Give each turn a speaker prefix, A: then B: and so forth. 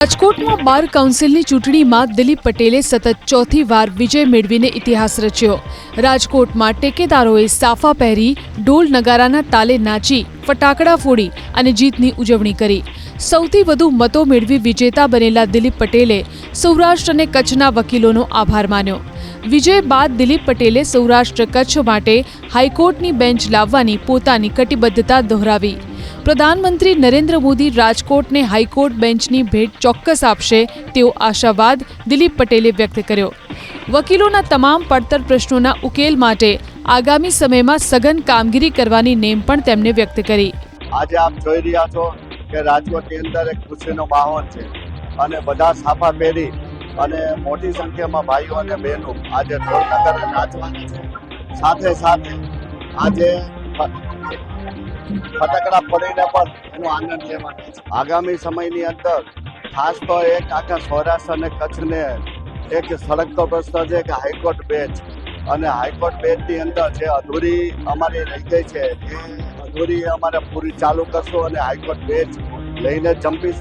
A: રાજકોટમાં બાર કાઉન્સિલની ચૂંટણીમાં દિલીપ પટેલે સતત ચોથી વાર વિજય મેળવીને ઇતિહાસ રચ્યો। રાજકોટમાં ટેકેદારોએ સાફા પહેરી ઢોલ નગારાના તાલે નાચી ફટાકડા ફોડી અને જીતની ઉજવણી કરી। સૌથી વધુ મતો મેળવી વિજેતા બનેલા દિલીપ પટેલે સૌરાષ્ટ્ર અને કચ્છના વકીલોનો આભાર માન્યો। વિજય બાદ દિલીપ પટેલે સૌરાષ્ટ્ર કચ્છ માટે હાઈકોર્ટની બેન્ચ લાવવાની પોતાની કટિબદ્ધતા દોહરાવી। પ્રધાનમંત્રી નરેન્દ્ર મોદી રાજકોટને હાઈકોર્ટ બેન્ચની ભેટ ચોક્કસ આપશે તેવો આશાવાદ દિલીપ પટેલે વ્યક્ત કર્યો। વકીલોના તમામ પડતર પ્રશ્નોના ઉકેલ માટે આગામી સમયમાં સઘન કામગીરી કરવાની નેમ પણ તેમણે વ્યક્ત કરી।
B: આજે આપ જોઈ રહ્યા છો કે રાજકોટની અંદર એક ખુશીનો માહોલ છે અને બધા સાફા પહેરી અને મોટી સંખ્યામાં ભાઈઓ અને બહેનો આજે ઢોલ નગારા નાચવાના છે। સાથે સાથે આજે ફટાકડા ફોડીને પણ એનો આનંદ લેવાનો છે। આગામી સમયની અંદર ખાસ તો એક આખા સૌરાષ્ટ્ર અને કચ્છને એક સળગતો પ્રશ્ન છે કે હાઈકોર્ટ બેન્ચ અને હાઈકોર્ટ બેન્ચની અંદર જે અધૂરી અમારી રહી ગઈ છે એ અધૂરી અમારે પૂરી ચાલુ કરશું અને હાઈકોર્ટ બેન્ચ લઈને જંપીશું।